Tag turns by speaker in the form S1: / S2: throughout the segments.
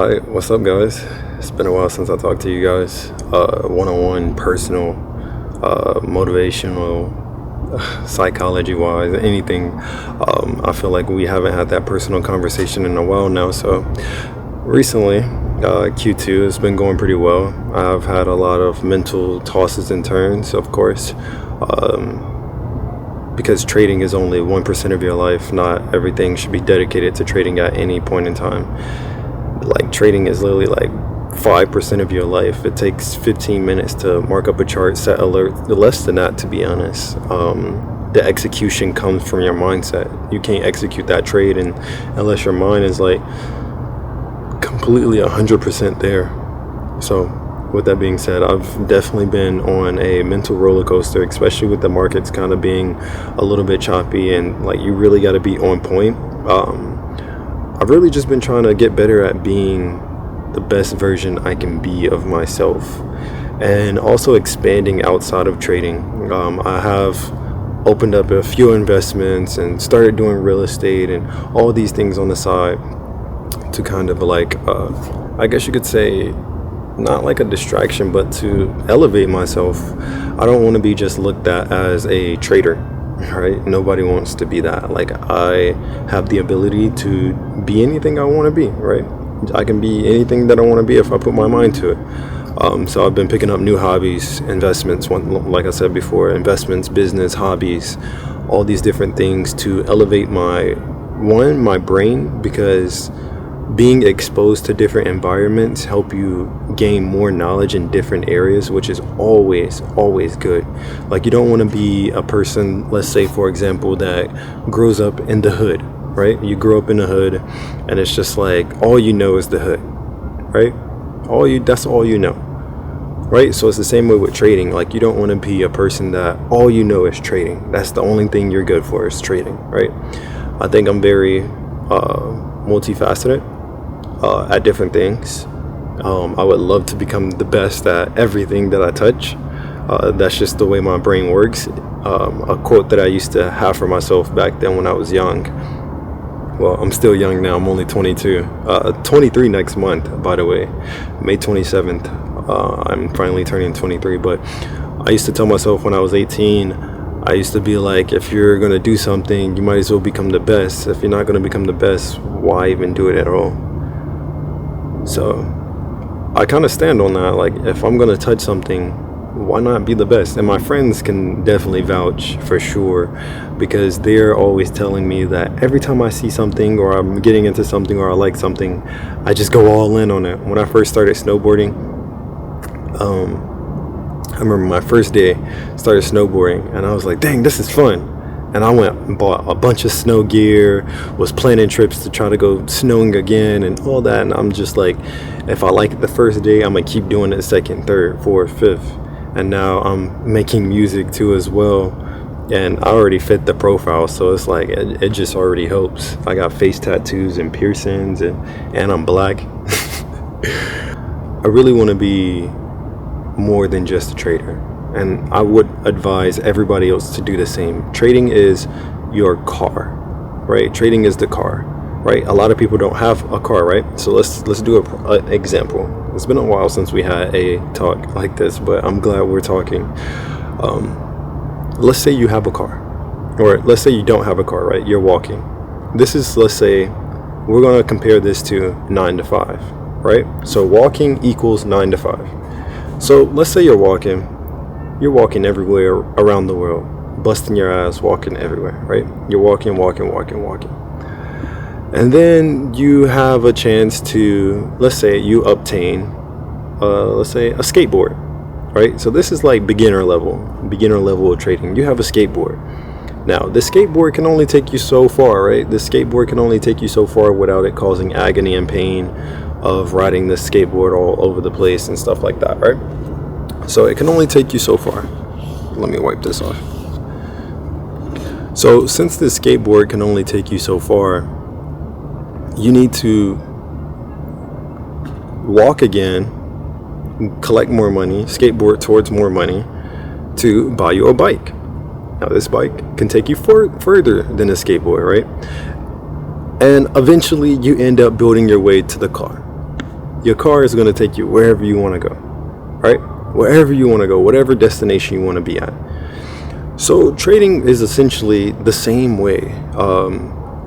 S1: Hi, what's up, guys? It's been a while since I talked to you guys. One-on-one, personal, motivational, psychology-wise, anything. I feel like we haven't had that personal conversation in a while now. So recently, Q2 has been going pretty well. I've had a lot of mental tosses and turns, of course. Because trading is only 1% of your life. Not everything should be dedicated to trading at any point in time. Like, trading is literally like 5% of your life. It takes 15 minutes to mark up a chart, set alert, less than that, to be honest. The execution comes from your mindset. You can't execute that trade unless your mind is like completely 100% there. So with that being said, I've definitely been on a mental roller coaster, especially with the markets kind of being a little bit choppy, and like, you really got to be on point. I've really just been trying to get better at being the best version I can be of myself, and also expanding outside of trading. I have opened up a few investments and started doing real estate and all these things on the side to kind of like, I guess you could say, not like a distraction, but to elevate myself. I don't want to be just looked at as a trader, right? Nobody wants to be that. Like, I have the ability to be anything I want to be, right? I can be anything that I want to be if I put my mind to it. So I've been picking up new hobbies, investments, like I said before, investments, business, hobbies, all these different things to elevate my brain, because being exposed to different environments help you gain more knowledge in different areas, which is always good. Like, you don't want to be a person, let's say for example, that grows up in the hood, right? You grow up in the hood and it's just like all you know is the hood, right? That's all you know, right? So it's the same way with trading. Like, you don't want to be a person that all you know is trading. That's the only thing you're good for, is trading, right? I think I'm very multifaceted at different things. I would love to become the best at everything that I touch. That's just the way my brain works. A quote that I used to have for myself back then when I was young. Well, I'm still young now. I'm only 22. 23 next month, by the way. May 27th. I'm finally turning 23. But I used to tell myself when I was 18, I used to be like, if you're going to do something, you might as well become the best. If you're not going to become the best, why even do it at all? So I kind of stand on that. Like, if I'm going to touch something, why not be the best? And my friends can definitely vouch for sure, because they're always telling me that every time I see something, or I'm getting into something, or I like something, I just go all in on it. When I first started snowboarding, I remember my first day started snowboarding, and I was like, dang, this is fun. And I went and bought a bunch of snow gear, was planning trips to try to go snowing again and all that. And I'm just like, if I like it the first day, I'm going to keep doing it second, third, fourth, fifth. And now I'm making music too as well. And I already fit the profile. So it's like, it just already helps. I got face tattoos and piercings, and I'm black. I really want to be more than just a trader. And I would advise everybody else to do the same. Trading is your car, right? Trading is the car, right? A lot of people don't have a car, right? So let's do an example. It's been a while since we had a talk like this, but I'm glad we're talking. Let's say you have a car, or let's say you don't have a car, right? You're walking. This is, let's say, we're going to compare this to 9 to 5, right? So walking equals 9 to 5. So let's say you're walking everywhere around the world, busting your ass, walking everywhere, right? You're walking. And then you have a chance to, let's say you obtain, let's say a skateboard, right? So this is like beginner level of trading. You have a skateboard. Now, the skateboard can only take you so far, right? The skateboard can only take you so far without it causing agony and pain of riding the skateboard all over the place and stuff like that, right? So it can only take you so far. Let me wipe this off. So since the skateboard can only take you so far, you need to walk again, collect more money, skateboard towards more money to buy you a bike. Now, this bike can take you further than a skateboard, right? And eventually you end up building your way to the car. Your car is going to take you wherever you want to go, right? Wherever you want to go, whatever destination you want to be at. So trading is essentially the same way.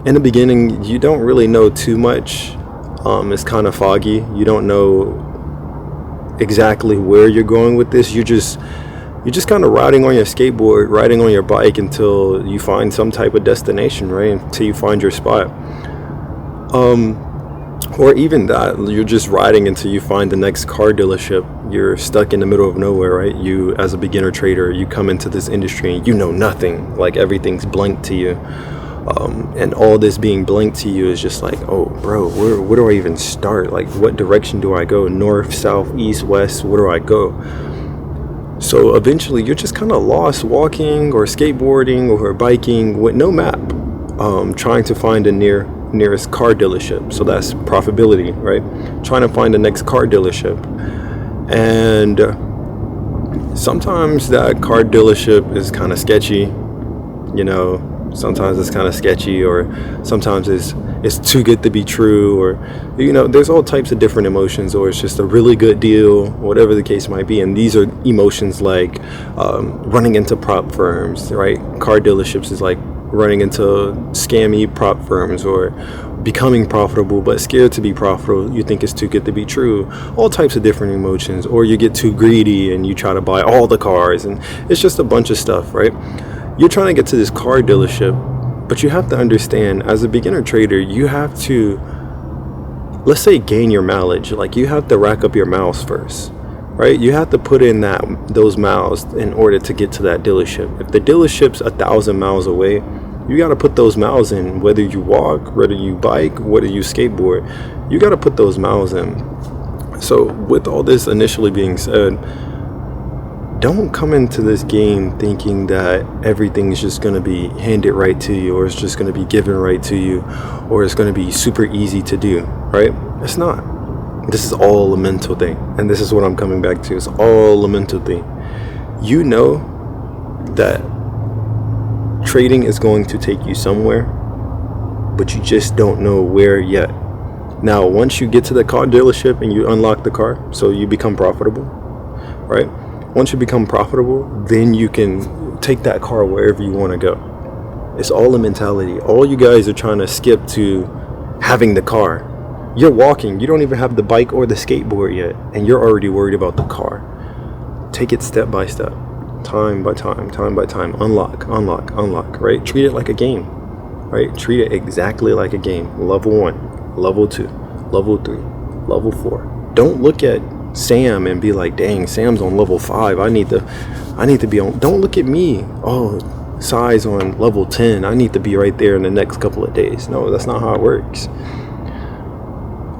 S1: In the beginning, you don't really know too much. It's kind of foggy. You don't know exactly where you're going with this. You're just kind of riding on your skateboard, riding on your bike until you find some type of destination, right? Until you find your spot. Or even that, you're just riding until you find the next car dealership. You're stuck in the middle of nowhere, right? You, as a beginner trader, you come into this industry and you know nothing. Like, everything's blank to you. And all this being blank to you is just like, oh, bro, where do I even start? Like, what direction do I go? North, south, east, west, where do I go? So eventually you're just kind of lost walking or skateboarding or biking with no map, trying to find a nearest car dealership. So that's profitability, right? Trying to find the next car dealership. And sometimes that car dealership is kind of sketchy, you know. Sometimes it's kind of sketchy, or sometimes it's too good to be true, or, you know, there's all types of different emotions, or it's just a really good deal, whatever the case might be. And these are emotions like running into prop firms, right? Car dealerships is like running into scammy prop firms, or becoming profitable but scared to be profitable. You think it's too good to be true. All types of different emotions. Or you get too greedy and you try to buy all the cars, and it's just a bunch of stuff, right? You're trying to get to this car dealership, but you have to understand, as a beginner trader, you have to, let's say, gain your mileage. Like, you have to rack up your miles first, right? You have to put in those miles in order to get to that dealership. If the dealership's 1,000 miles away, you got to put those miles in. Whether you walk, whether you bike, whether you skateboard, you got to put those miles in. So with all this initially being said, don't come into this game thinking that everything's just going to be handed right to you, or it's just going to be given right to you, or it's going to be super easy to do, right? It's not. This is all a mental thing. And this is what I'm coming back to. It's all a mental thing. You know that trading is going to take you somewhere, but you just don't know where yet. Now, once you get to the car dealership and you unlock the car, so you become profitable, right? Once you become profitable, then you can take that car wherever you want to go. It's all a mentality. All you guys are trying to skip to having the car. You're walking. You don't even have the bike or the skateboard yet, and you're already worried about the car. Take it step by step, time by time, time by time. Unlock, right? Treat it like a game, right? Treat it exactly like a game. Level 1, level 2, level 3, level 4. Don't look at Sam and be like, dang, Sam's on level 5. I need to be on. Don't look at me. Oh, Sai's on level 10. I need to be right there in the next couple of days. No, that's not how it works.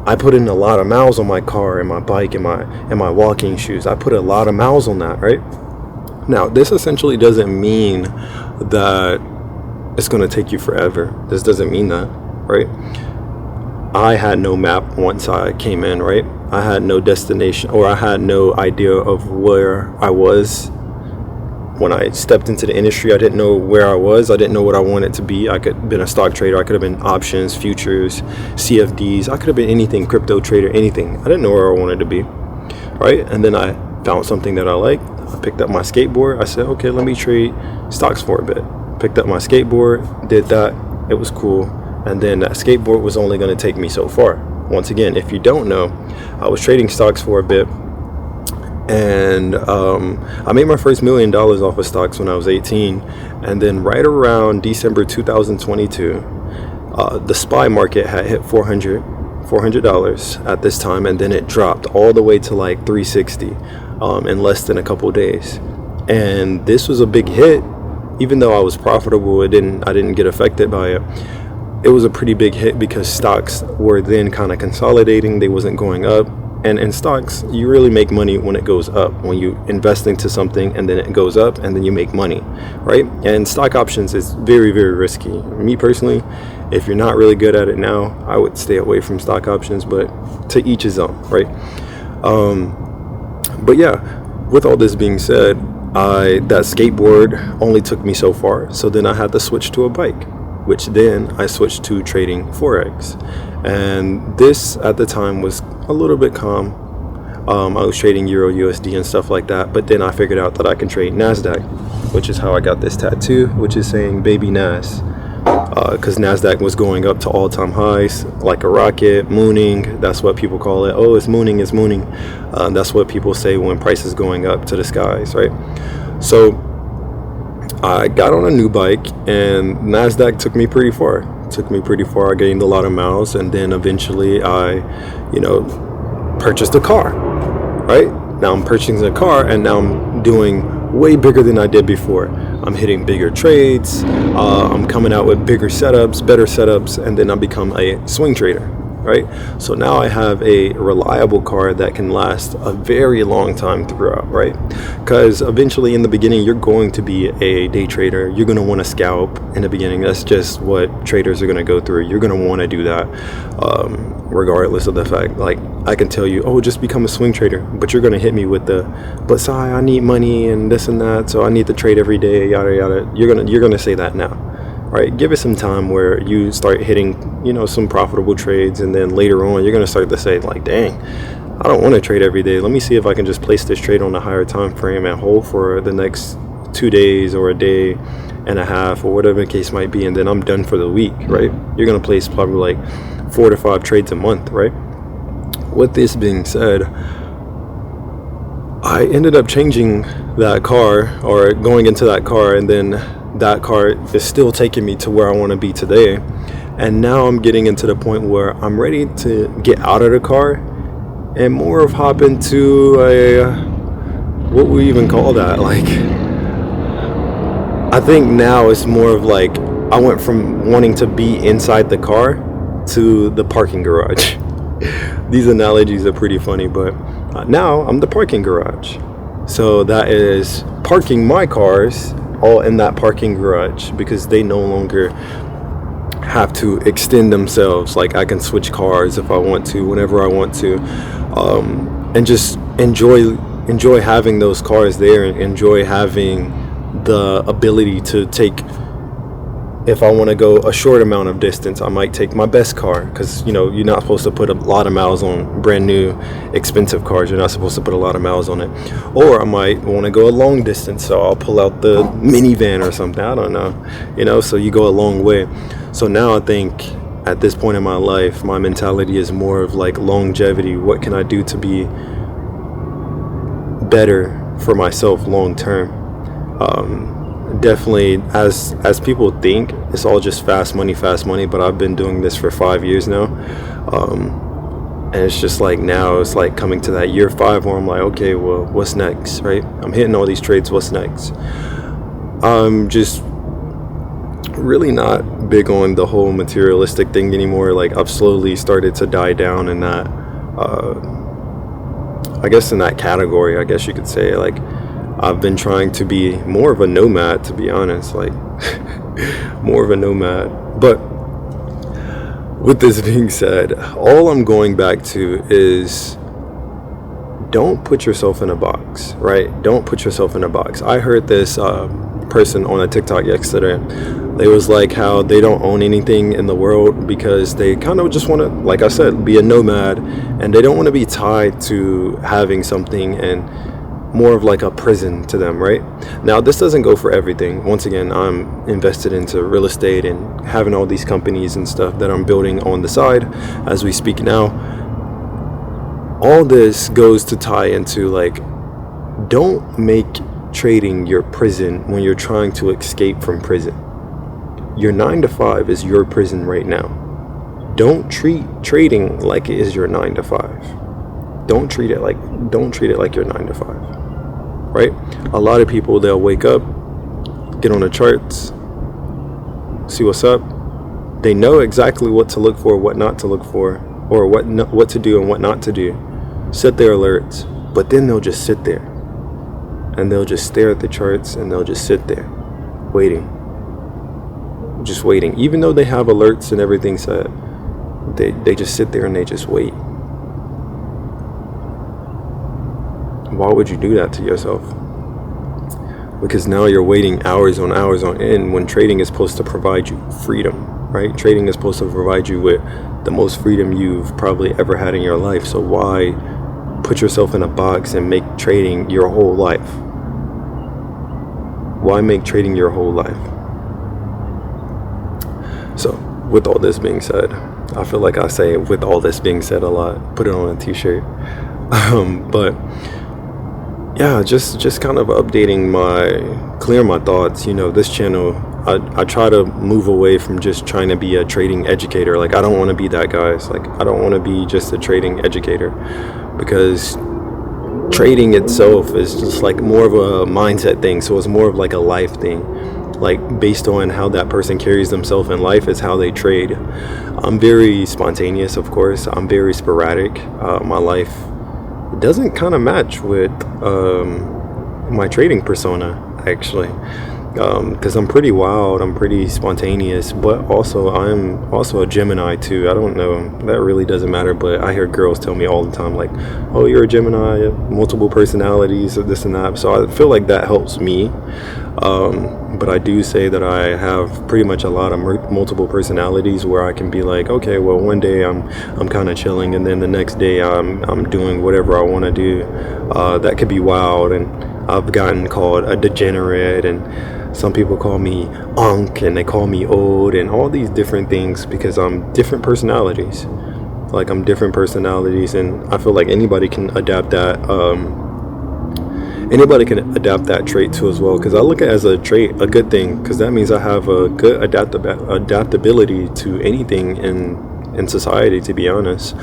S1: I put in a lot of miles on my car and my bike and my walking shoes. I put a lot of miles on that, right? Now, this essentially doesn't mean that it's going to take you forever. This doesn't mean that, right? I had no map once I came in, right? I had no destination, or I had no idea of where I was. When I stepped into the industry, I didn't know where I was. I didn't know what I wanted to be. I could have been a stock trader. I could have been options, futures, CFDs. I could have been anything, crypto trader, anything. I didn't know where I wanted to be, right? And then I found something that I liked. I picked up my skateboard. I said, okay, let me trade stocks for a bit. Picked up my skateboard, did that. It was cool. And then that skateboard was only going to take me so far. Once again, if you don't know, I was trading stocks for a bit, and I made my first $1 million off of stocks when I was 18. And then right around December 2022, the SPY market had hit $400 at this time, and then it dropped all the way to like 360 in less than a couple of days. And this was a big hit. Even though I was profitable, I didn't get affected by it. It was a pretty big hit because stocks were then kind of consolidating. They wasn't going up. And in stocks, you really make money when it goes up. When you invest into something and then it goes up and then you make money, right? And stock options is very, very risky. Me personally, if you're not really good at it now, I would stay away from stock options, but to each his own, right? But yeah, with all this being said, that skateboard only took me so far. So then I had to switch to a bike, which then I switched to trading Forex. And this at the time was a little bit calm. I was trading Euro USD and stuff like that, but then I figured out that I can trade NASDAQ, which is how I got this tattoo, which is saying baby Nas, because NASDAQ was going up to all-time highs like a rocket, mooning. That's what people call it. Oh, it's mooning, it's mooning. That's what people say when price is going up to the skies, right? So I got on a new bike, and NASDAQ took me pretty far. I gained a lot of miles, and then eventually I, purchased a car, right? Now I'm purchasing a car, and now I'm doing way bigger than I did before. I'm hitting bigger trades. I'm coming out with bigger setups, better setups, and then I become a swing trader, right? So now I have a reliable car that can last a very long time throughout, right? Because eventually in the beginning, you're going to be a day trader. You're going to want to scalp in the beginning. That's just what traders are going to go through. You're going to want to do that, regardless of the fact, like, I can tell you, oh, just become a swing trader, but you're going to hit me with but Sai, I need money and this and that, so I need to trade every day, yada yada. You're gonna say that now, right? Give it some time where you start hitting, some profitable trades, and then later on you're gonna start to say, like, dang, I don't want to trade every day. Let me see if I can just place this trade on a higher time frame and hold for the next 2 days or a day and a half or whatever the case might be, and then I'm done for the week, right? You're gonna place probably like 4 to 5 trades a month, right? With this being said, I ended up changing that car, or going into that car, and then that car is still taking me to where I want to be today. And now I'm getting into the point where I'm ready to get out of the car and more of hop into what we even call that? Like, I think now it's more of like, I went from wanting to be inside the car to the parking garage. These analogies are pretty funny, but now I'm the parking garage. So that is parking my cars all in that parking garage, because they no longer have to extend themselves. Like, I can switch cars if I want to, whenever I want to, and just enjoy having those cars there, and enjoy having the ability to take, if I want to go a short amount of distance, I might take my best car, because you're not supposed to put a lot of miles on brand new expensive cars. You're not supposed to put a lot of miles on it. Or I might want to go a long distance, so I'll pull out the minivan or something. I don't know, so you go a long way. So now I think at this point in my life, my mentality is more of like longevity. What can I do to be better for myself long term? Definitely, as people think it's all just fast money, but I've been doing this for 5 years now, and it's just like, now it's like coming to that year 5 where I'm like, okay, well, what's next, right? I'm hitting all these trades, what's next? I'm just really not big on the whole materialistic thing anymore. Like, I've slowly started to die down in that, I guess in that category, I guess you could say. Like, I've been trying to be more of a nomad, to be honest, like more of a nomad. But with this being said, all I'm going back to is, don't put yourself in a box, right? Don't put yourself in a box. I heard this person on a TikTok yesterday. They was like how they don't own anything in the world because they kind of just want to, like I said, be a nomad, and they don't want to be tied to having something, and more of like a prison to them, right? Now, this doesn't go for everything. Once again, I'm invested into real estate and having all these companies and stuff that I'm building on the side as we speak now. All this goes to tie into, like, don't make trading your prison when you're trying to escape from prison. Your 9 to 5 is your prison right now. Don't treat trading like it is your 9 to 5. Don't treat it like your 9 to 5. Right? A lot of people, they'll wake up, get on the charts, see what's up. They know exactly what to look for, what not to look for, or what to do and what not to do. Set their alerts, but then they'll just sit there, and they'll just stare at the charts, and they'll just sit there, waiting. Just waiting. Even though they have alerts and everything set, they just sit there and they just wait. Why would you do that to yourself? Because now you're waiting hours on end, when trading is supposed to provide you freedom, right? Trading is supposed to provide you with the most freedom you've probably ever had in your life. So why put yourself in a box and make trading your whole life? Why make trading your whole life? So with all this being said, I feel like I say with all this being said a lot, put it on a t-shirt. But yeah, just kind of updating clear my thoughts. This channel, I try to move away from just trying to be a trading educator. Like, I don't want to be that, guys. Like, I don't want to be just a trading educator, because trading itself is just like more of a mindset thing. So it's more of like a life thing. Like, based on how that person carries themselves in life is how they trade. I'm very spontaneous, of course. I'm very sporadic. My life doesn't kind of match with my trading persona, actually, because I'm pretty wild, I'm pretty spontaneous, but also I'm also a Gemini too. I don't know, that really doesn't matter, but I hear girls tell me all the time, like, oh, you're a Gemini, multiple personalities, or this and that. So I feel like that helps me, but I do say that I have pretty much a lot of multiple personalities, where I can be like, okay, well, one day I'm kind of chilling, and then the next day I'm doing whatever I want to do. That could be wild, and I've gotten called a degenerate, and some people call me unk, and they call me old, and all these different things, because I'm different personalities. Like, I'm different personalities, and I feel like anybody can adapt that. Anybody can adapt that trait too as well, because I look at it as a trait, a good thing, because that means I have a good adaptability to anything in society, to be honest.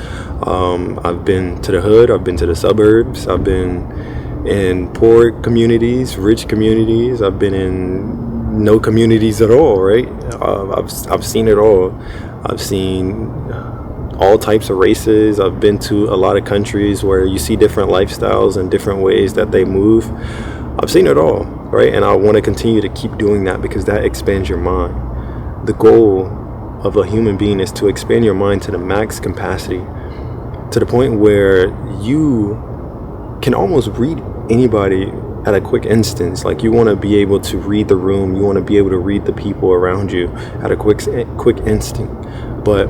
S1: I've been to the hood, I've been to the suburbs, I've been in poor communities, rich communities, I've been in no communities at all, right? I've seen it all. I've seen all types of races. I've been to a lot of countries where you see different lifestyles and different ways that they move. I've seen it all, right? And I want to continue to keep doing that, because that expands your mind. The goal of a human being is to expand your mind to the max capacity, to the point where you can almost read anybody at a quick instance. Like, you want to be able to read the room, you want to be able to read the people around you at a quick instant. But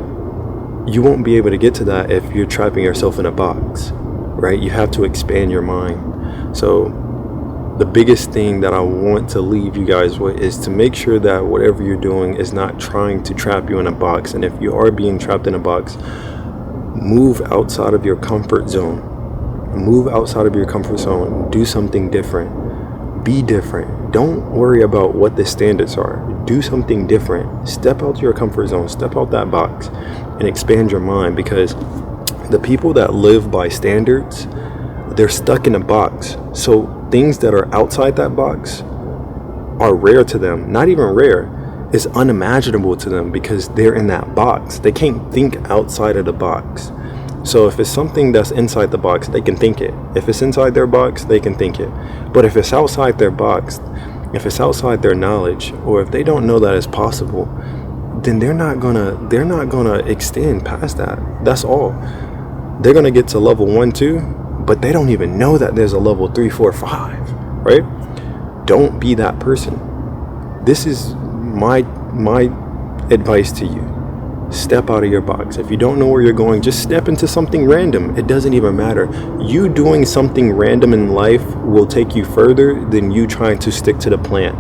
S1: you won't be able to get to that if you're trapping yourself in a box, right? You have to expand your mind. So the biggest thing that I want to leave you guys with is to make sure that whatever you're doing is not trying to trap you in a box. And if you are being trapped in a box, move outside of your comfort zone. Move outside of your comfort zone. Do something different. Be different. Don't worry about what the standards are. Do something different. Step out your comfort zone. Step out that box and expand your mind, because the people that live by standards, they're stuck in a box. So things that are outside that box are rare to them. Not even rare, it's unimaginable to them, because they're in that box. They can't think outside of the box. So if it's something that's inside the box, they can think it. If it's inside their box, they can think it. But if it's outside their box, if it's outside their knowledge, or if they don't know that it's possible, then they're not gonna extend past that. That's all. They're gonna get to level 1, 2, but they don't even know that there's a level 3, 4, 5, right? Don't be that person. This is my advice to you. Step out of your box. If you don't know where you're going, just step into something random. It doesn't even matter. You doing something random in life will take you further than you trying to stick to the plan,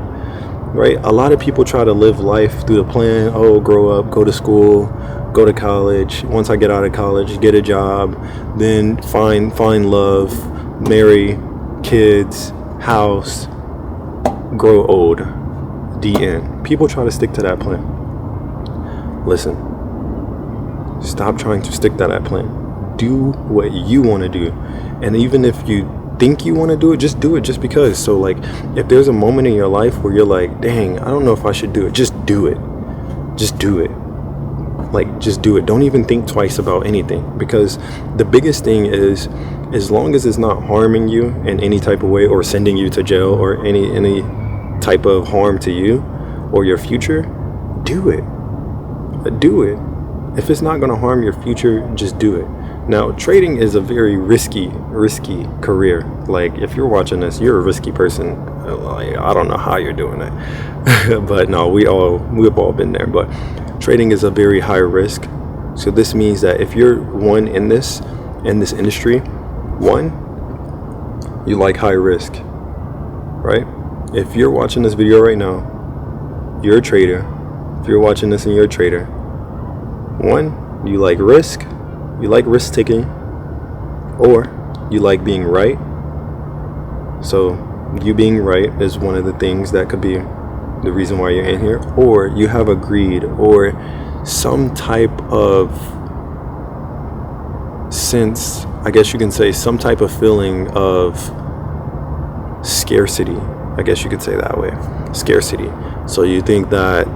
S1: right? A lot of people try to live life through the plan. Oh, grow up, go to school, go to college. Once I get out of college, get a job, then find love, marry, kids, house, grow old. The end. People try to stick to that plan. Listen. Stop trying to stick to that plan. Do what you want to do. And even if you think you want to do it, just do it just because. So, like, if there's a moment in your life where you're like, dang, I don't know if I should do it, just do it. Just do it. Like, just do it. Don't even think twice about anything, because the biggest thing is, as long as it's not harming you in any type of way, or sending you to jail, or any type of harm to you or your future, do it. Do it. If it's not going to harm your future, just do it. Now, trading is a very risky career. Like, if you're watching this, you're a risky person. Like, I don't know how you're doing it. But no, we've all been there. But trading is a very high risk. So this means that if you're one in this industry, one, you like high risk, right? If you're watching this video right now, you're a trader. If you're watching this and you're a trader, one, you like risk taking, or you like being right. So you being right is one of the things that could be the reason why you're in here, or you have a greed or some type of sense, I guess you can say, some type of feeling of scarcity. I guess you could say that way, scarcity. So you think that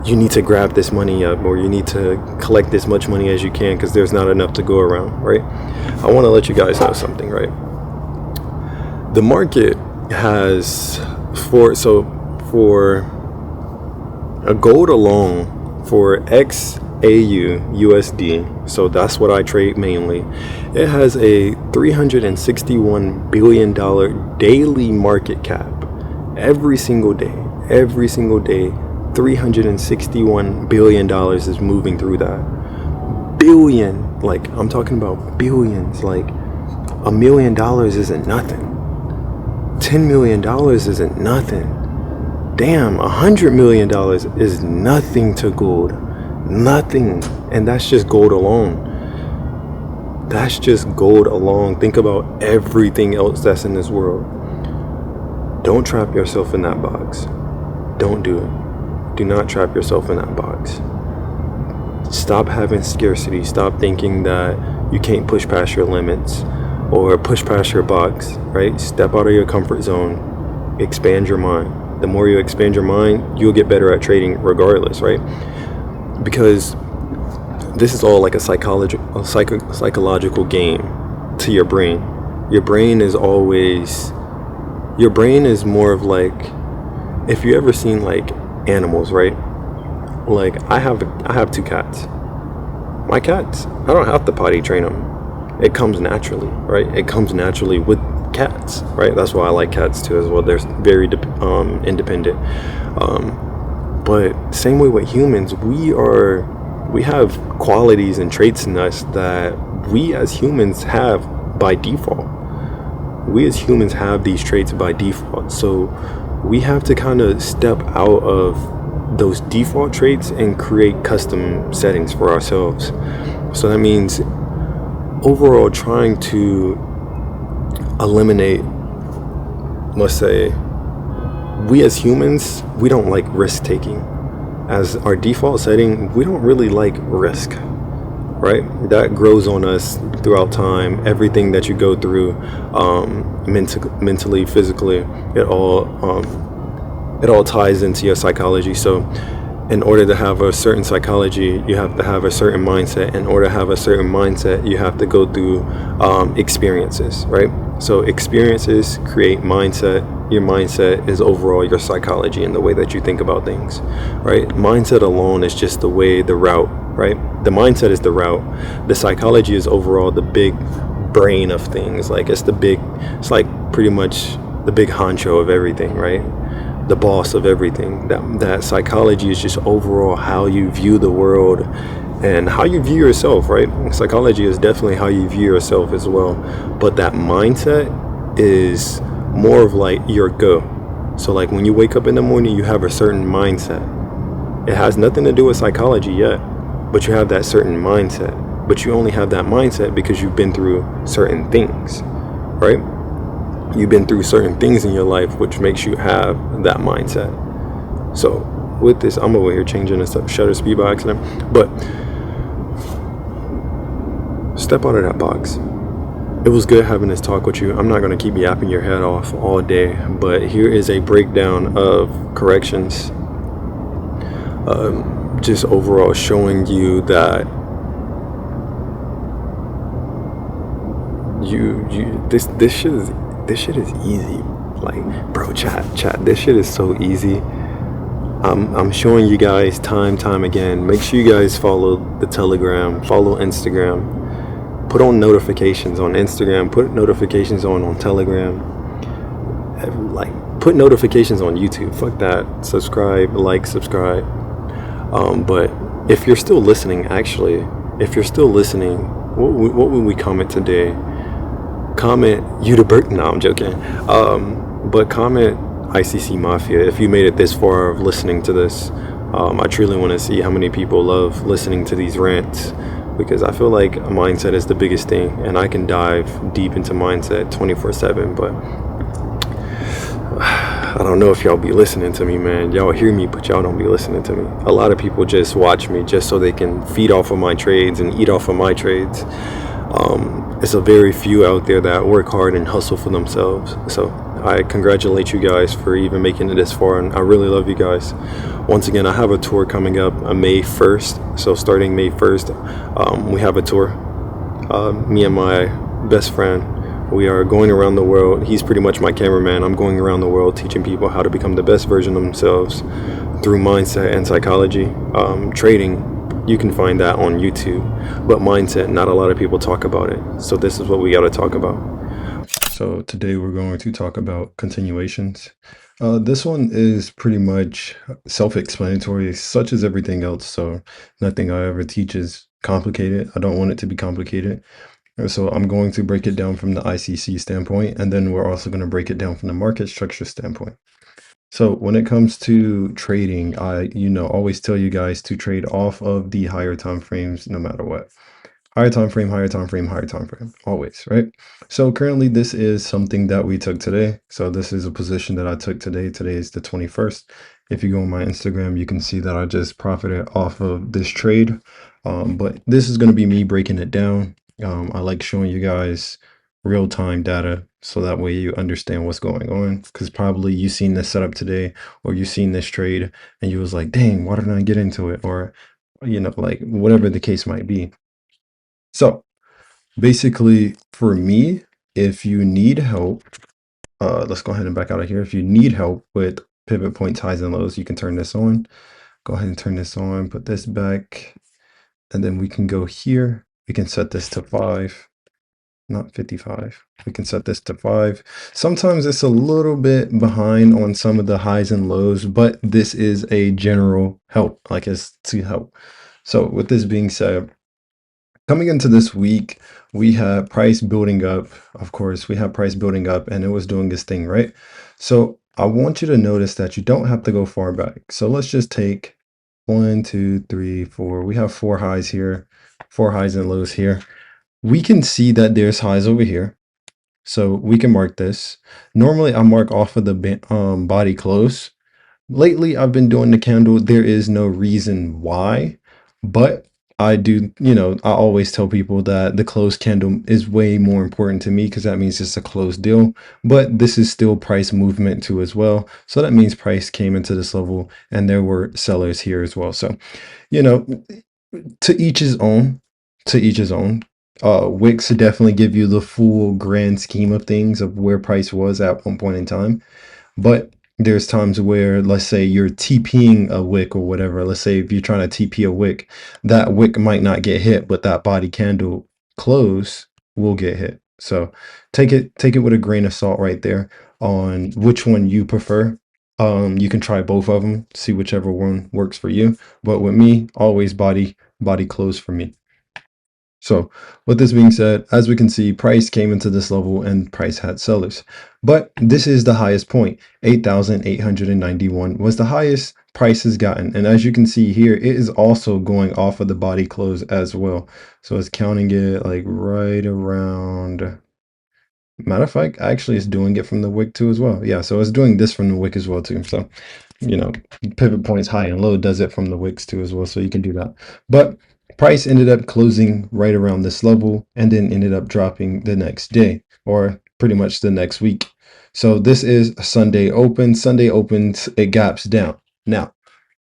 S1: you need to grab this money up, or you need to collect this much money as you can because there's not enough to go around, right? I want to let you guys know something, right? The market has, for a gold alone, for XAU USD, so that's what I trade mainly, it has a $361 billion daily market cap. Every single day, $361 billion is moving through that. Billion, like I'm talking about billions, like $1 million isn't nothing. $10 million isn't nothing. Damn, $100 million is nothing to gold. Nothing. And that's just gold alone. That's just gold alone. Think about everything else that's in this world. Don't trap yourself in that box. Don't do it. Do not trap yourself in that box. Stop having scarcity. Stop thinking that you can't push past your limits or push past your box, right? Step out of your comfort zone. Expand your mind. The more you expand your mind, you'll get better at trading regardless, right? Because this is all like a psychological game to your brain. Your brain is more of like, if you ever seen like animals, right? Like I have 2 cats. My cats, I don't have to potty train them. It comes naturally, right? It comes naturally with cats, right? That's why I like cats too as well. They're very independent. But same way with humans, we have qualities and traits in us that we as humans have by default. We as humans have these traits by default. So we have to kind of step out of those default traits and create custom settings for ourselves. So that means overall trying to eliminate, let's say, we as humans, we don't like risk taking. As our default setting, we don't really like risk, right? That grows on us throughout time. Everything that you go through, mentally, physically, it all ties into your psychology. So in order to have a certain psychology, you have to have a certain mindset. In order to have a certain mindset, you have to go through experiences, right? So experiences create mindset. Your mindset is overall your psychology and the way that you think about things, right? Mindset alone is just the route, right? The mindset is the route. The psychology is overall the big brain of things. Like it's like pretty much the big honcho of everything, right? The boss of everything. That psychology is just overall how you view the world and how you view yourself, right? Psychology is definitely how you view yourself as well. But that mindset is more of like your go. So like when you wake up in the morning, you have a certain mindset. It has nothing to do with psychology yet, but you have that certain mindset. But you only have that mindset because you've been through certain things, right? You've been through certain things in your life, which makes you have that mindset. So with this, I'm over here changing this up, shutter speed by accident, but step out of that box. It was good having this talk with you. I'm not going to keep yapping your head off all day, but here is a breakdown of corrections. Just overall showing you that this shit is easy. Like, bro, chat, this shit is so easy. I'm showing you guys time again. Make sure you guys follow the Telegram, follow Instagram. Put on notifications on Instagram, put notifications on Telegram, like put notifications on YouTube. Fuck that. Subscribe. But If you're still listening, actually, if you're still listening, what would we comment today? Comment you to Bert. No, I'm joking. But comment ICC Mafia if you made it this far of listening to this. I truly want to see how many people love listening to these rants, because I feel like mindset is the biggest thing, and I can dive deep into mindset 24/7. But I don't know if y'all be listening to me, man. Y'all hear me, but y'all don't be listening to me. A lot of people just watch me just so they can feed off of my trades and eat off of my trades. It's a very few out there that work hard and hustle for themselves. So I congratulate you guys for even making it this far, and I really love you guys. Once again, I have a tour coming up May 1st. So starting May 1st, we have a tour. Me and my best friend, we are going around the world. He's pretty much my cameraman. I'm going around the world teaching people how to become the best version of themselves through mindset and psychology. Trading, you can find that on YouTube, but mindset, not a lot of people talk about it. So this is what we got to talk about. So today we're going to talk about continuations. This one is pretty much self-explanatory, such as everything else. So nothing I ever teach is complicated. I don't want it to be complicated. So I'm going to break it down from the ICC standpoint, and then we're also going to break it down from the market structure standpoint. So when it comes to trading, I always tell you guys to trade off of the higher time frames no matter what. Higher time frame, higher time frame, higher time frame, always, right? So currently this is something that we took today. So this is a position that I took today. Today is the 21st. If you go on my Instagram, you can see that I just profited off of this trade. But this is going to be me breaking it down. I like showing you guys real-time data so that way you understand what's going on, because probably you seen this setup today, or you seen this trade and you was like, dang, why didn't I get into it? Or like whatever the case might be. So basically for me, if you need help, let's go ahead and back out of here. If you need help with pivot points, highs and lows, you can turn this on. Go ahead and turn this on, put this back, and then we can go here. We can set this to 5, not 55. We can set this to 5. Sometimes it's a little bit behind on some of the highs and lows, but this is a general help, like it's to help. So with this being said, coming into this week, we had price building up. Of course, we had price building up and it was doing this thing, right? So I want you to notice that you don't have to go far back. So let's just take 1, 2, 3, 4. We have 4 highs here, 4 highs and lows here. We can see that there's highs over here. So we can mark this. Normally I mark off of the body close. Lately, I've been doing the candle. There is no reason why, but I do, I always tell people that the closed candle is way more important to me, because that means it's a closed deal. But this is still price movement too as well. So that means price came into this level and there were sellers here as well. So, to each his own, to each his own. Wicks definitely give you the full grand scheme of things of where price was at one point in time. But there's times where, let's say you're TPing a wick or whatever. Let's say if you're trying to TP a wick, that wick might not get hit, but that body candle close will get hit. So take it with a grain of salt right there on which one you prefer. You can try both of them, see whichever one works for you. But with me, always body close for me. So with this being said, as we can see, price came into this level and price had sellers. But this is the highest point. 8,891 was the highest price has gotten. And as you can see here, it is also going off of the body close as well. So it's counting it like right around. Matter of fact, actually it's doing it from the wick too as well. Yeah, so it's doing this from the wick as well too. So, pivot points high and low does it from the wicks too as well. So you can do that. But price ended up closing right around this level and then ended up dropping the next day, or pretty much the next week. So this is a Sunday open. Sunday opens, it gaps down. Now,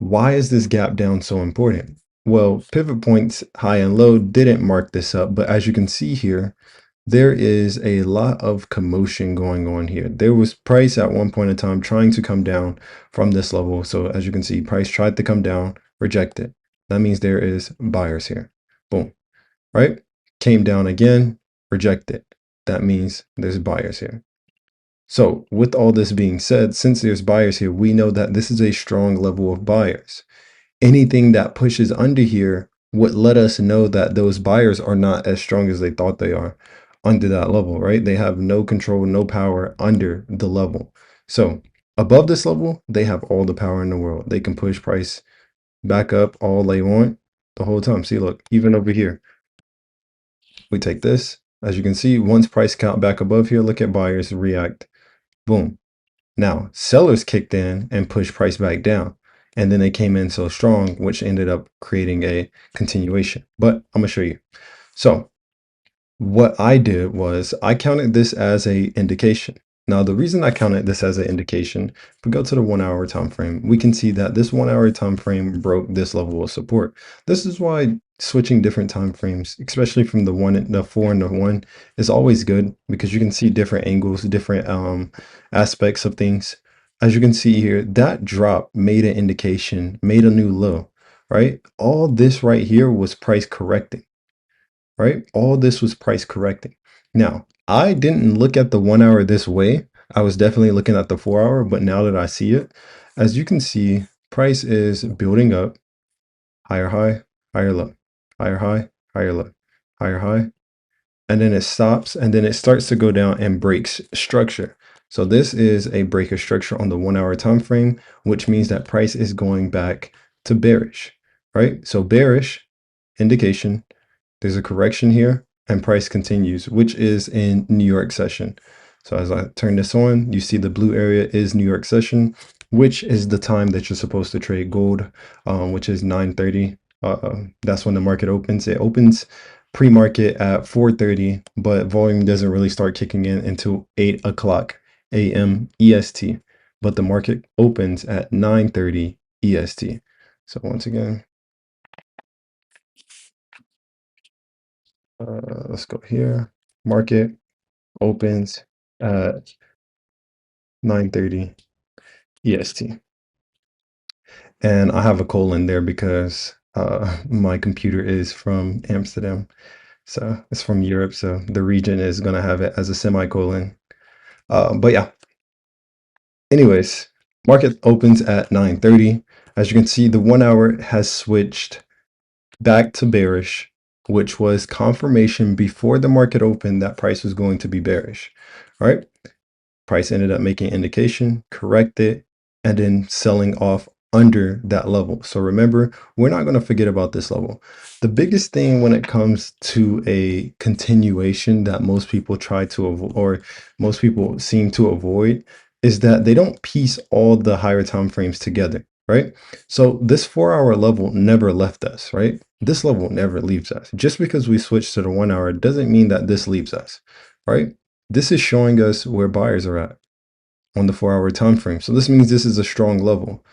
S1: why is this gap down so important? Well, pivot points high and low didn't mark this up, but as you can see here, there is a lot of commotion going on here. There was price at one point in time trying to come down from this level. So as you can see, price tried to come down, rejected. That means there is buyers here. Boom, right? Came down again, rejected. That means there's buyers here. So with all this being said, since there's buyers here, we know that this is a strong level of buyers. Anything that pushes under here would let us know that those buyers are not as strong as they thought they are under that level, right? They have no control, no power under the level. So above this level, they have all the power in the world. They can push price back up all they want the whole time. See, look, even over here, we take this. As you can see, once price count back above here, look at buyers react. Boom. Now, sellers kicked in and pushed price back down. And then they came in so strong, which ended up creating a continuation. But I'm going to show you. So what I did was I counted this as a indication. Now, the reason I counted this as an indication, if we go to the 1 hour time frame, we can see that this 1 hour time frame broke this level of support. This is why switching different time frames, especially from the 4 and the 1, is always good because you can see different angles, different aspects of things. As you can see here, that drop made an indication, made a new low, right? All this right here was price correcting, right? All this was price correcting. Now, I didn't look at the 1 hour this way. I was definitely looking at the 4 hour, but now that I see it, as you can see, price is building up, higher high, higher low, higher high, higher low, higher high, and then it stops and then it starts to go down and breaks structure. So this is a break of structure on the 1 hour time frame, which means that price is going back to bearish, right? So bearish indication, there's a correction here and price continues, which is in New York session. So as I turn this on, you see the blue area is New York session, which is the time that you're supposed to trade gold, which is 9:30. That's when the market opens. It opens pre-market at 4:30, but volume doesn't really start kicking in until 8 o'clock a.m. EST. But the market opens at 9:30 EST. So once again, let's go here. Market opens at 9:30 EST. And I have a colon there because my computer is from Amsterdam. So it's from Europe. So the region is going to have it as a semicolon. But yeah, anyways, market opens at 9:30. As you can see, the 1 hour has switched back to bearish, which was confirmation before the market opened that price was going to be bearish. All right. Price ended up making indication, corrected, and then selling off under that level. So remember, we're not going to forget about this level. The biggest thing when it comes to a continuation that most people try to avoid, or most people seem to avoid, is that they don't piece all the higher time frames together, right? So this 4 hour level never left us, right? This level never leaves us. Just because we switch to the 1 hour doesn't mean that this leaves us, right? This is showing us where buyers are at on the 4 hour time frame. So this means this is a strong level.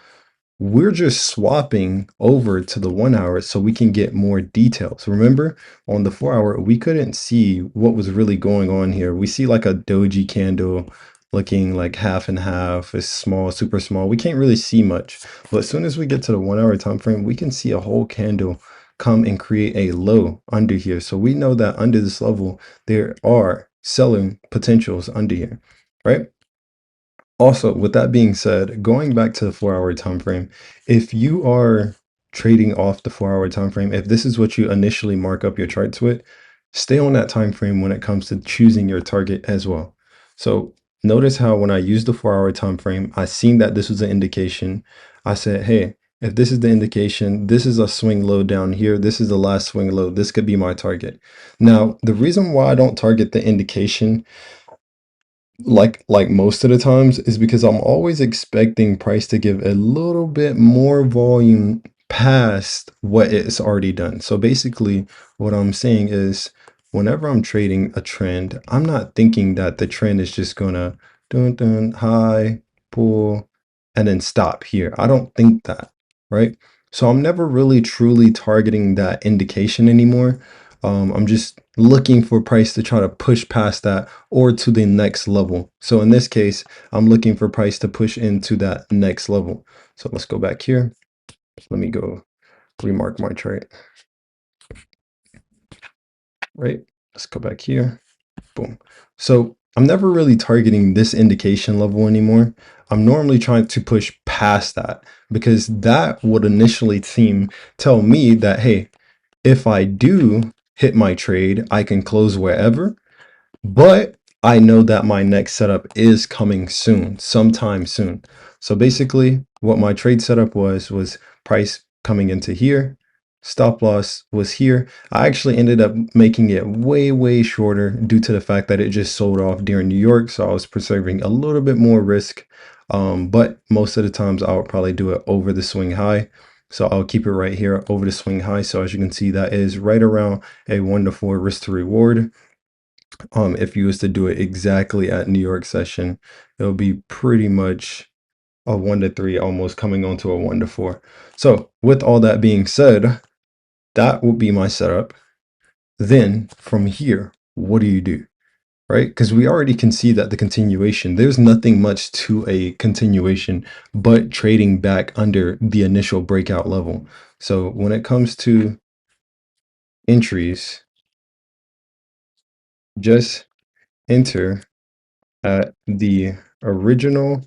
S1: We're just swapping over to the 1 hour so we can get more details. Remember, on the 4 hour, we couldn't see what was really going on here. We see like a doji candle looking like half and half. It's small, super small. We can't really see much. But as soon as we get to the 1 hour time frame, we can see a whole candle come and create a low under here. So we know that under this level, there are selling potentials under here, right? Also, with that being said, going back to the 4 hour time frame, if you are trading off the 4 hour time frame, if this is what you initially mark up your charts with, stay on that time frame when it comes to choosing your target as well. So notice how when I used the 4 hour time frame, I seen that this was an indication. I said, hey, if this is the indication, this is a swing low down here. This is the last swing low. This could be my target. Now, the reason why I don't target the indication like most of the times is because I'm always expecting price to give a little bit more volume past what it's already done. So basically what I'm saying is whenever I'm trading a trend, I'm not thinking that the trend is just gonna dun dun high pull and then stop here. I don't think that, right? So I'm never really truly targeting that indication anymore. I'm just looking for price to try to push past that or to the next level. So in this case, I'm looking for price to push into that next level. So let's go back here. Let me go remark my chart, right? Let's go back here. Boom. So I'm never really targeting this indication level anymore. I'm normally trying to push past
S2: past that, because that would initially tell me that, hey, if I do hit my trade, I can close wherever, but I know that my next setup is coming soon, sometime soon. So basically, what my trade setup was price coming into here, stop loss was here. I actually ended up making it way, way shorter due to the fact that it just sold off during New York. So I was preserving a little bit more risk. But most of the times I would probably do it over the swing high. So I'll keep it right here over the swing high. So as you can see, that is right around a 1 to 4 risk to reward. If you was to do it exactly at New York session, it'll be pretty much a 1 to 3, almost coming on to a 1 to 4. So with all that being said, that will be my setup. Then from here, what do you do? Right? Because we already can see that the continuation, there's nothing much to a continuation but trading back under the initial breakout level. So when it comes to entries, just enter at the original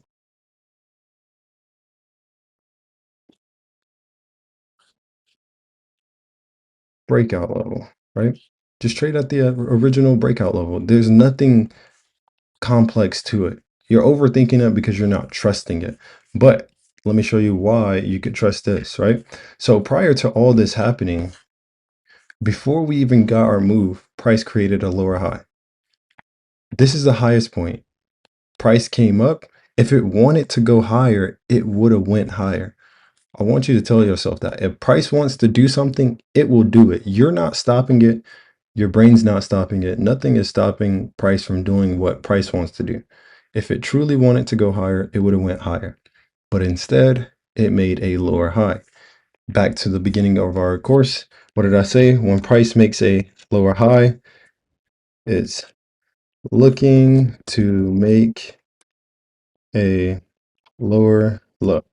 S2: breakout level, right? Just trade at the original breakout level. There's nothing complex to it. You're overthinking it because you're not trusting it. But let me show you why you could trust this, right? So prior to all this happening, before we even got our move, price created a lower high. This is the highest point. Price came up. If it wanted to go higher, it would have went higher. I want you to tell yourself that if price wants to do something, it will do it. You're not stopping it. Your brain's not stopping it. Nothing is stopping price from doing what price wants to do. If it truly wanted to go higher, it would have went higher. But instead, it made a lower high. Back to the beginning of our course, what did I say? When price makes a lower high, it's looking to make a lower low.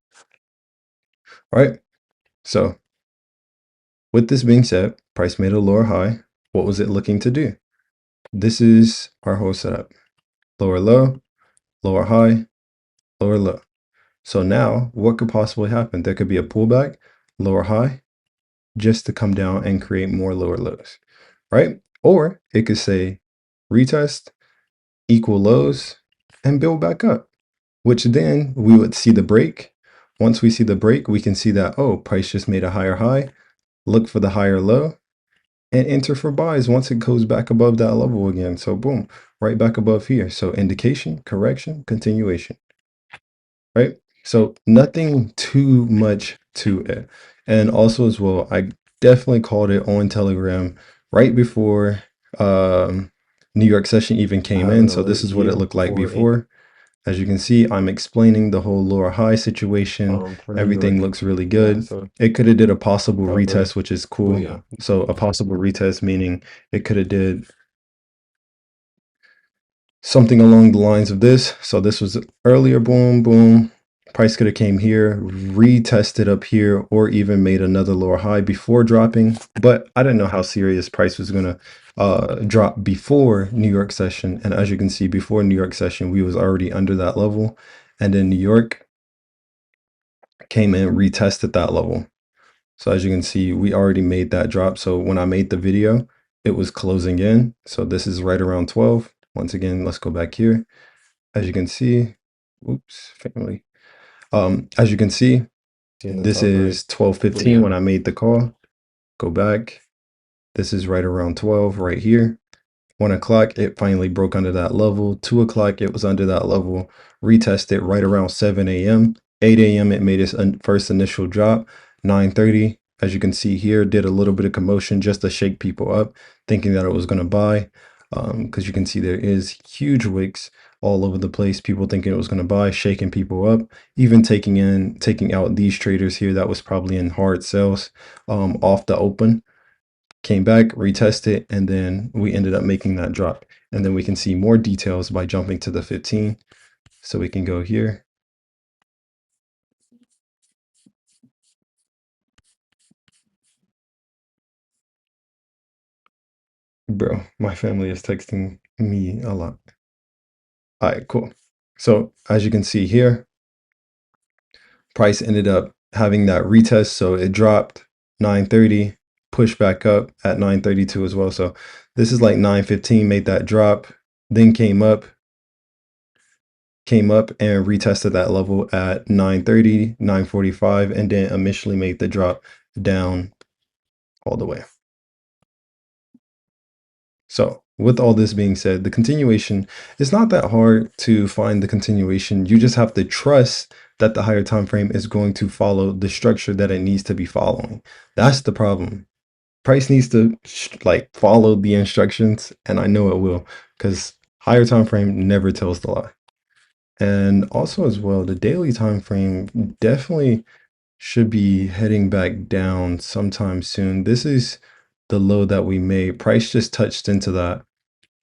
S2: All right. So with this being said, price made a lower high. What was it looking to do? This is our whole setup. Lower low, lower high, lower low. So now what could possibly happen? There could be a pullback, lower high, just to come down and create more lower lows, right? Or it could say retest, equal lows, and build back up, which then we would see the break. Once we see the break, we can see that, oh, price just made a higher high, look for the higher low, and enter for buys once it goes back above that level again. So boom, right back above here. So indication, correction, continuation, right? So nothing too much to it. And also as well, I definitely called it on Telegram right before New York session even came in. So this is what it looked like before. As you can see, I'm explaining the whole lower high situation. Everything looks really good. It could have did a possible retest, which is cool. So a possible retest meaning it could have did something along the lines of this. So this was earlier, boom, boom. Price could have came here, retested up here, or even made another lower high before dropping. But I didn't know how serious price was going to drop before New York session. And as you can see, before New York session, we was already under that level. And then New York came in, retested that level. So as you can see, we already made that drop. So when I made the video, it was closing in. So this is right around 12. Once again, let's go back here. As you can see, oops, family. As you can see, this is 12:15 when I made the call. Go back. This is right around 12 right here. 1 o'clock, it finally broke under that level. 2 o'clock, it was under that level. Retested right around 7 a.m. 8 a.m., it made its first initial drop. 9:30, as you can see here, did a little bit of commotion just to shake people up, thinking that it was going to buy. Because you can see there is huge wicks all over the place. People thinking it was going to buy, shaking people up, even taking out these traders here that was probably in hard sales off the open. Came back, retested, and then we ended up making that drop. And then we can see more details by jumping to the 15. So we can go here. Bro, my family is texting me a lot. All right, cool. So as you can see here, Price ended up having that retest, so it dropped 930, pushed back up at 932 as well. So this is like 915, made that drop, then came up and retested that level at 930, 945, and then initially made the drop down all the way. So with all this being said, the continuation, it's not that hard to find the continuation. You just have to trust that the higher time frame is going to follow the structure that it needs to be following. That's the problem. Price needs to like follow the instructions, and I know it will, because higher time frame never tells the lie. And also as well, the daily time frame definitely should be heading back down sometime soon. This is the low that we made. Price just touched into that,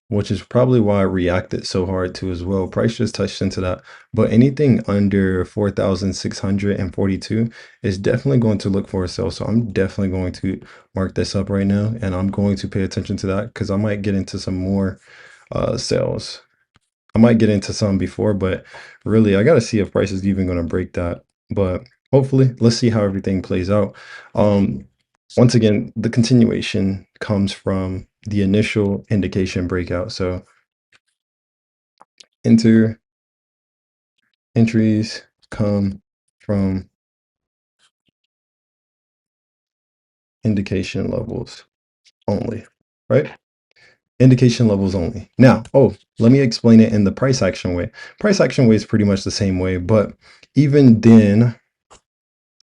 S2: which is probably why I reacted so hard to as well. Price just touched into that. But anything under 4,642 is definitely going to look for a sell. So I'm definitely going to mark this up right now, and I'm going to pay attention to that because I might get into some more sales. I might get into some before, but really I got to see if price is even going to break that. But hopefully, let's see how everything plays out. Um, Once again, the continuation comes from the initial indication breakout. So entries come from indication levels only, right? Indication levels only. Now, let me explain it in the price action way. Price action way is pretty much the same way, but even then,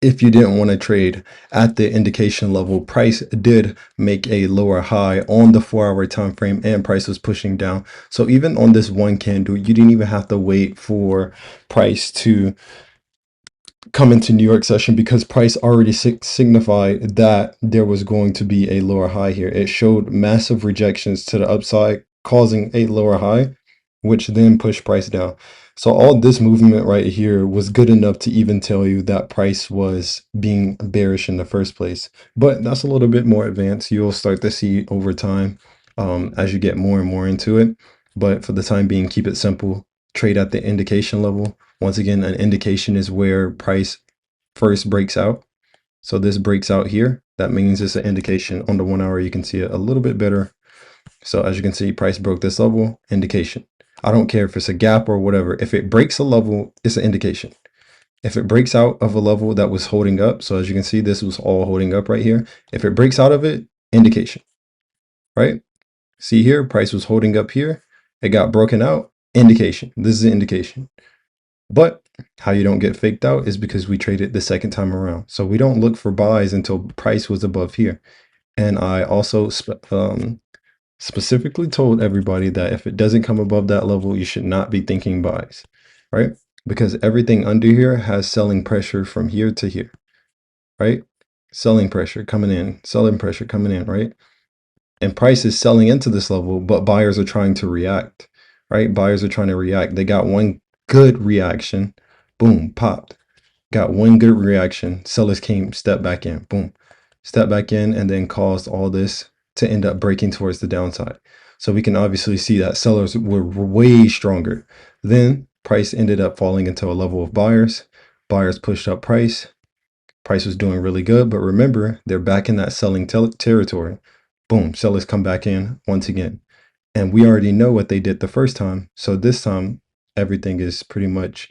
S2: if you didn't want to trade at the indication level, price did make a lower high on the 4-hour time frame, and price was pushing down. So even on this one candle, you didn't even have to wait for price to come into New York session, because price already signified that there was going to be a lower high here. It showed massive rejections to the upside, causing a lower high, which then pushed price down. So all this movement right here was good enough to even tell you that price was being bearish in the first place. But that's a little bit more advanced. You'll start to see over time as you get more and more into it. But for the time being, keep it simple. Trade at the indication level. Once again, an indication is where price first breaks out. So this breaks out here. That means it's an indication. On the 1 hour, you can see it a little bit better. So as you can see, price broke this level, indication. I don't care if it's a gap or whatever. If it breaks a level, it's an indication. If it breaks out of a level that was holding up, so as you can see, this was all holding up right here. If it breaks out of it, indication, right? See here, price was holding up here. It got broken out, indication. This is an indication. But how you don't get faked out is because we traded the second time around. So we don't look for buys until price was above here. And I also specifically told everybody that if it doesn't come above that level, you should not be thinking buys, right? Because everything under here has selling pressure from here to here, right? Selling pressure coming in, selling pressure coming in, right? And price is selling into this level, but buyers are trying to react, right? Buyers are trying to react. They got one good reaction, boom, popped. Got one good reaction, sellers came, step back in, boom, step back in, and then caused all this to end up breaking towards the downside. So we can obviously see that sellers were way stronger. Then price ended up falling into a level of buyers. Buyers pushed up price. Price was doing really good, but remember, they're back in that selling territory. Boom, sellers come back in once again. And we already know what they did the first time. So this time, everything is pretty much,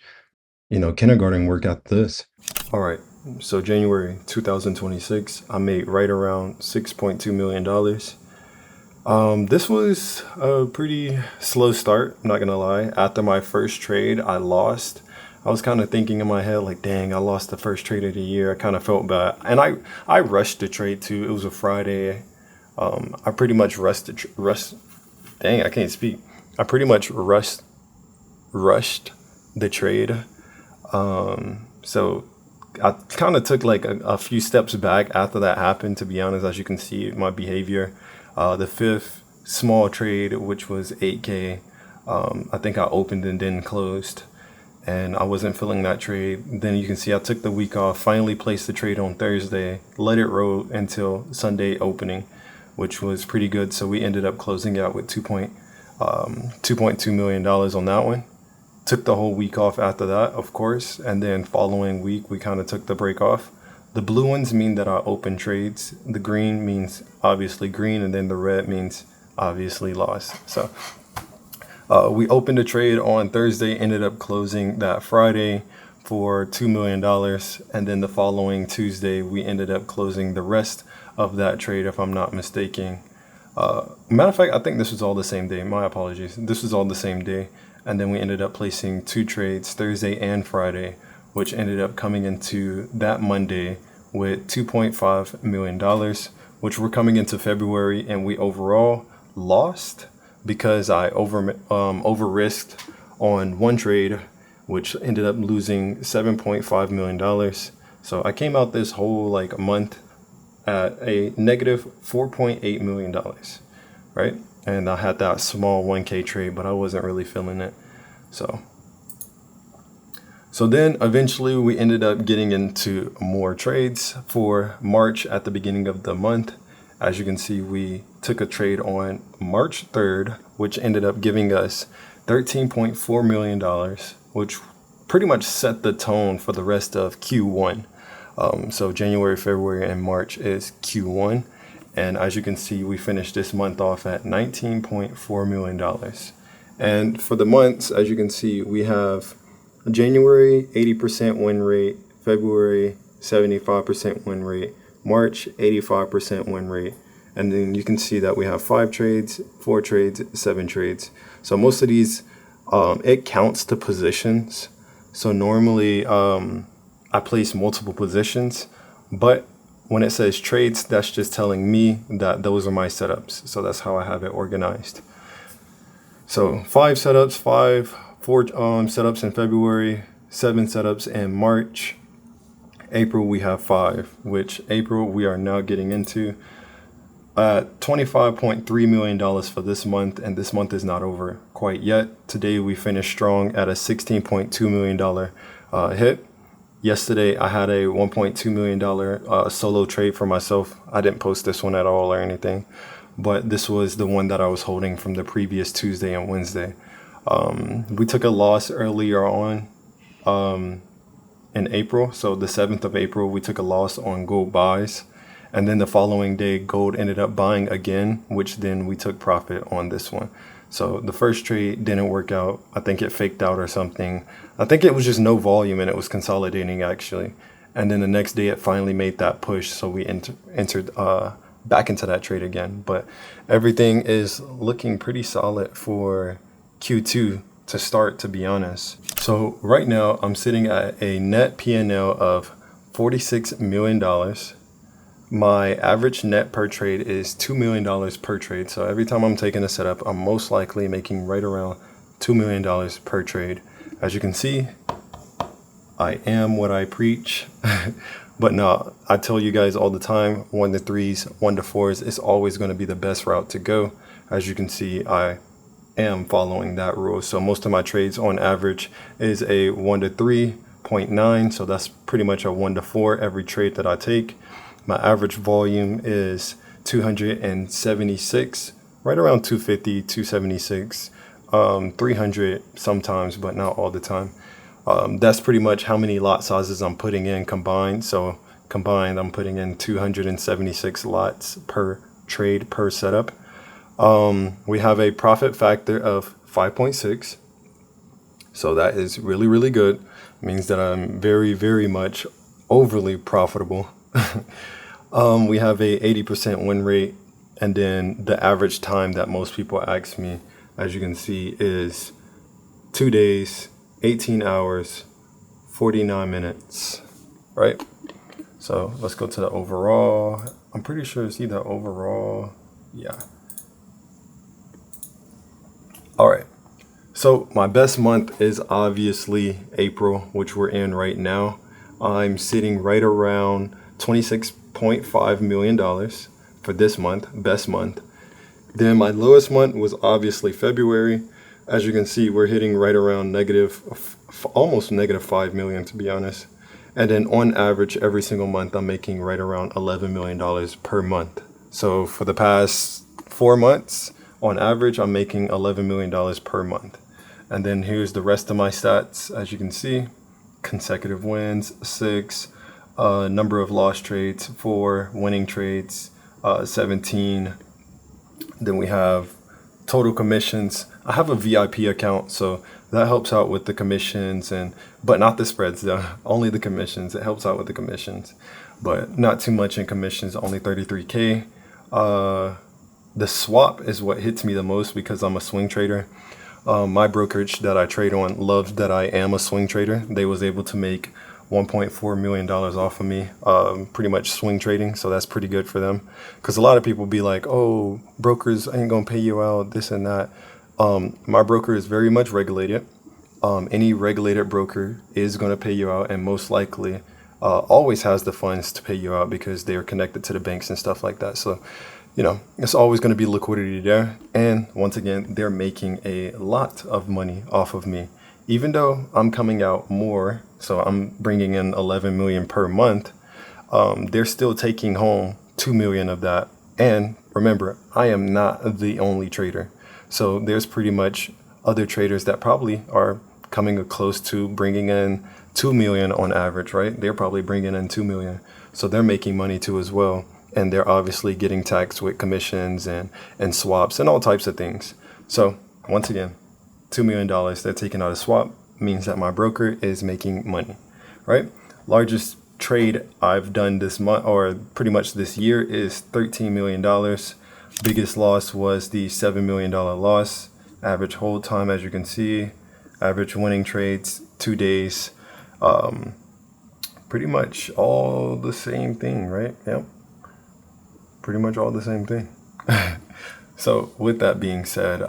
S2: kindergarten work after this. All right. So January 2026, I made right around $6.2 million. This was a pretty slow start, I'm not gonna lie. After my first trade, I lost. I was kind of thinking in my head, like, dang, I lost the first trade of the year. I kind of felt bad. And I rushed the trade too. It was a Friday. I pretty much dang, I can't speak. I pretty much rushed the trade. So I kind of took like a few steps back after that happened, to be honest. As you can see, my behavior. The fifth small trade, which was 8K, I think I opened and then closed, and I wasn't feeling that trade. Then you can see I took the week off, finally placed the trade on Thursday, let it roll until Sunday opening, which was pretty good. So we ended up closing out with $2.2 million on that one.
S1: Took the whole week off after that, of course, and then following week we kind of took the break off. The blue ones mean that I open trades. The green means obviously green, and then the red means obviously lost. So we opened a trade on Thursday, ended up closing that Friday for $2 million. And then the following Tuesday, we ended up closing the rest of that trade, if I'm not mistaken. Matter of fact, I think this was all the same day. My apologies. This was all the same day. And then we ended up placing 2 trades Thursday and Friday, which ended up coming into that Monday with $2.5 million, which we're coming into February, and we overall lost because I over risked on one trade, which ended up losing $7.5 million. So I came out this whole like month at a negative $4.8 million, right? And I had that small 1K trade, but I wasn't really feeling it. So then eventually we ended up getting into more trades for March at the beginning of the month. As you can see, we took a trade on March 3rd, which ended up giving us $13.4 million, which pretty much set the tone for the rest of Q1. So January, February, and March is Q1. And as you can see, we finished this month off at $19.4 million. And for the months, as you can see, we have January 80% win rate, February 75% win rate, March 85% win rate. And then you can see that we have 5 trades, 4 trades, 7 trades. So most of these, it counts to positions. So normally I place multiple positions, but when it says trades, that's just telling me that those are my setups. So that's how I have it organized. So 5 setups, 4 setups in February, 7 setups in March. April we have 5, which April we are now getting into $25.3 million for this month, and this month is not over quite yet. Today we finished strong at a $16.2 million hit. Yesterday I had a $1.2 million solo trade for myself. I didn't post this one at all or anything, but this was the one that I was holding from the previous Tuesday and Wednesday. We took a loss earlier on in April. So the 7th of April, we took a loss on gold buys. And then the following day, gold ended up buying again, which then we took profit on this one. So the first trade didn't work out. I think it faked out or something. I think it was just no volume and it was consolidating actually. And then the next day it finally made that push. So we entered back into that trade again. But everything is looking pretty solid for Q2 to start, to be honest. So right now I'm sitting at a net P&L of $46 million. My average net per trade is $2 million per trade. So every time I'm taking a setup, I'm most likely making right around $2 million per trade. As you can see, I am what I preach. But no, I tell you guys all the time, 1 to 3s, 1 to 4s is always going to be the best route to go. As you can see, I am following that rule. So most of my trades on average is a 1 to 3.9. So that's pretty much a 1 to 4 every trade that I take. My average volume is 276, right around 250, 276, 300 sometimes, but not all the time. That's pretty much how many lot sizes I'm putting in combined. So combined, I'm putting in 276 lots per trade per setup. We have a profit factor of 5.6. So that is really, really good. It means that I'm very, very much overly profitable. We have a 80% win rate, and then the average time that most people ask me, as you can see, is 2 days, 18 hours, 49 minutes, right? So let's go to the overall. I'm pretty sure it's either overall. Yeah. All right. So my best month is obviously April, which we're in right now. I'm sitting right around $26.5 million for this month, best month. Then my lowest month was obviously February. As you can see, we're hitting right around almost negative 5 million, to be honest. And then on average, every single month, I'm making right around $11 million per month. So for the past 4 months, on average, I'm making $11 million per month. And then here's the rest of my stats. As you can see, consecutive wins, 6, number of lost trades, 4, winning trades, 17. Then we have total commissions. I have a VIP account, so that helps out with the commissions, but not the spreads though, only the commissions. It helps out with the commissions, but not too much in commissions, only 33K. The swap is what hits me the most because I'm a swing trader. My brokerage that I trade on loves that I am a swing trader. They was able to make $1.4 million off of me, pretty much swing trading. So that's pretty good for them. Because a lot of people be like, oh, brokers ain't going to pay you out, this and that. My broker is very much regulated. Any regulated broker is going to pay you out, and most likely always has the funds to pay you out because they are connected to the banks and stuff like that. So, it's always going to be liquidity there. And once again, they're making a lot of money off of me. Even though I'm coming out more, so I'm bringing in 11 million per month, they're still taking home 2 million of that. And remember, I am not the only trader. So there's pretty much other traders that probably are coming close to bringing in 2 million on average, right? They're probably bringing in 2 million. So they're making money too as well. And they're obviously getting taxed with commissions and swaps and all types of things. So once again, $2 million they're taking out a swap means that my broker is making money, right? Largest trade I've done this month, or pretty much this year, is $13 million. Biggest loss was the $7 million loss. Average hold time, as you can see, average winning trades, 2 days. Pretty much all the same thing, right? Yep. Pretty much all the same thing. So with that being said,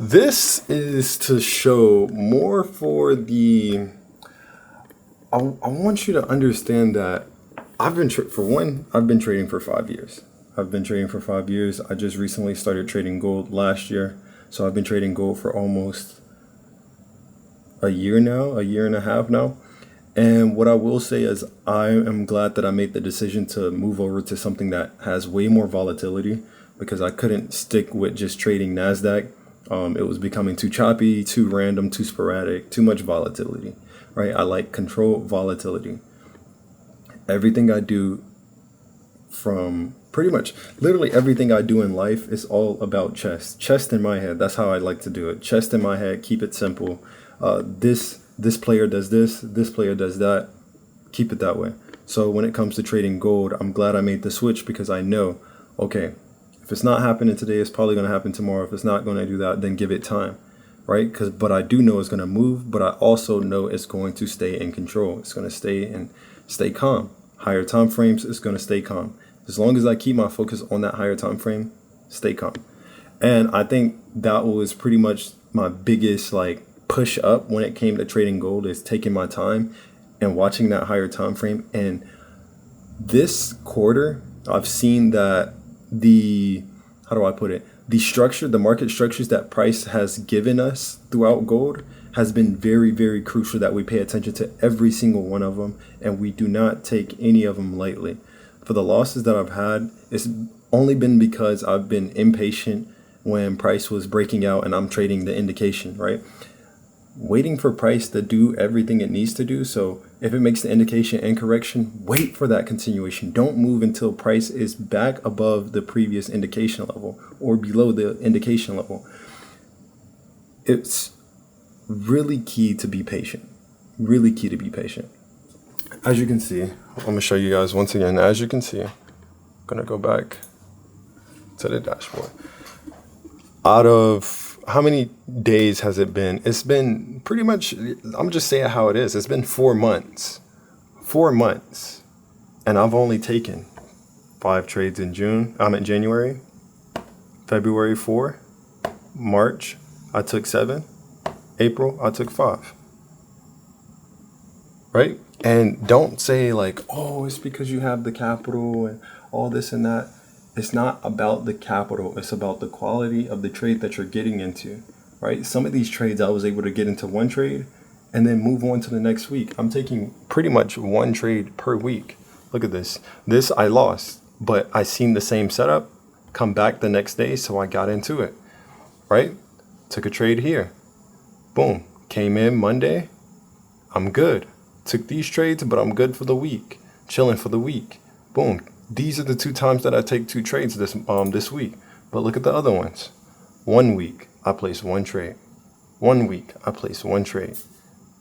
S1: this is to show more for the, I want you to understand that I've been trading for 5 years. I've been trading for 5 years. I just recently started trading gold last year. So I've been trading gold for almost a year now, a year and a half now. And what I will say is I am glad that I made the decision to move over to something that has way more volatility, because I couldn't stick with just trading NASDAQ. It was becoming too choppy, too random, too sporadic, too much volatility, right? I like control volatility. Everything I do, from pretty much literally everything I do in life, is all about chest in my head. That's how I like to do it. Chest in my head, keep it simple. This player does this player does that, keep it that way. So when it comes to trading gold, I'm glad I made the switch, because I know, okay, if it's not happening today, it's probably going to happen tomorrow. If it's not going to do that, then give it time, right? But I do know it's going to move, but I also know it's going to stay in control. It's going to stay calm. Higher time frames, it's going to stay calm. As long as I keep my focus on that higher time frame, stay calm. And I think that was pretty much my biggest push up when it came to trading gold, is taking my time and watching that higher time frame. And this quarter, I've seen that the market structures that price has given us throughout gold has been very, very crucial, that we pay attention to every single one of them, and we do not take any of them lightly. For the losses that I've had, it's only been because I've been impatient when price was breaking out and I'm trading the indication, right? Waiting for price to do everything it needs to do. So if it makes the indication and correction, wait for that continuation. Don't move until price is back above the previous indication level or below the indication level. It's really key to be patient. Really key to be patient. As you can see, I'm going to show you guys once again. As you can see, I'm going to go back to the dashboard. Out of how many days has it been? It's been pretty much, I'm just saying how it is. It's been 4 months. 4 months. And I've only taken 5 trades in January, February 4, March, I took 7, April, I took 5. Right? And don't say oh, it's because you have the capital and all this and that. It's not about the capital. It's about the quality of the trade that you're getting into, right? Some of these trades I was able to get into one trade and then move on to the next week. I'm taking pretty much 1 trade per week. Look at this. This I lost, but I seen the same setup, come back the next day, so I got into it, right? Took a trade here. Boom. Came in Monday. I'm good. Took these trades, but I'm good for the week. Chilling for the week. Boom. These are the 2 times that I take 2 trades this week. But look at the other ones. 1 week, I place 1 trade. 1 week, I place 1 trade.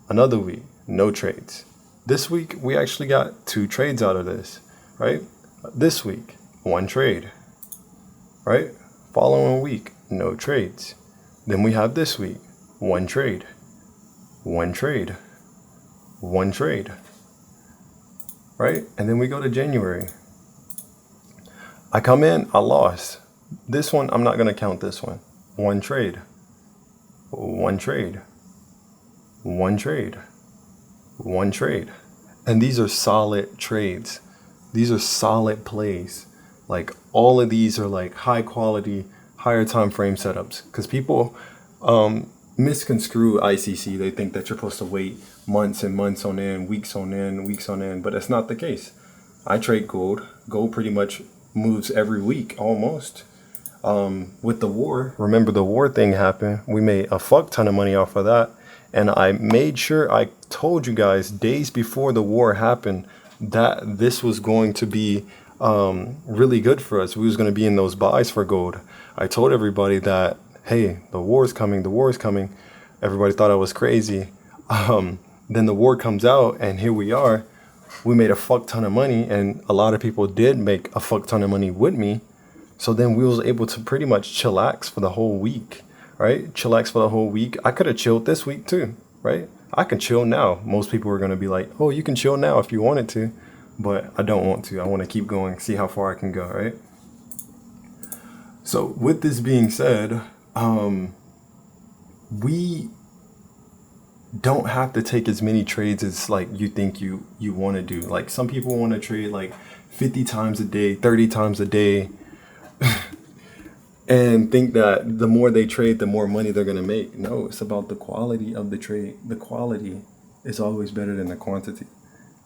S1: Another week, no trades. This week, we actually got 2 trades out of this, right? This week, 1 trade, right? Following week, no trades. Then we have this week, 1 trade, 1 trade, 1 trade, right? And then we go to January. I come in, I lost. This one, I'm not going to count this one. 1 trade, 1 trade, 1 trade, 1 trade. And these are solid trades. These are solid plays. Like all of these are like high quality, higher time frame setups. Because people misconstrue ICC. They think that you're supposed to wait months and months on end, weeks on end, weeks on end. But that's not the case. I trade gold. Gold pretty much moves every week almost. With the war, remember the war thing happened. We made a fuck ton of money off of that. And I made sure I told you guys days before the war happened that this was going to be really good for us. We was going to be in those buys for gold. I told everybody that, hey, the war is coming. The war is coming. Everybody thought I was crazy. Then the war comes out and here we are. We made a fuck ton of money and a lot of people did make a fuck ton of money with me. So then we was able to pretty much chillax for the whole week, right? Chillax for the whole week. I could have chilled this week too, right? I can chill now. Most people are going to be like, oh, you can chill now if you wanted to, but I don't want to. I want to keep going, see how far I can go, right? So with this being said, we don't have to take as many trades as like you think you want to do. Like some people want to trade like 50 times a day, 30 times a day, and think that the more they trade, the more money they're going to make. No, it's about the quality of the trade. The quality is always better than the quantity.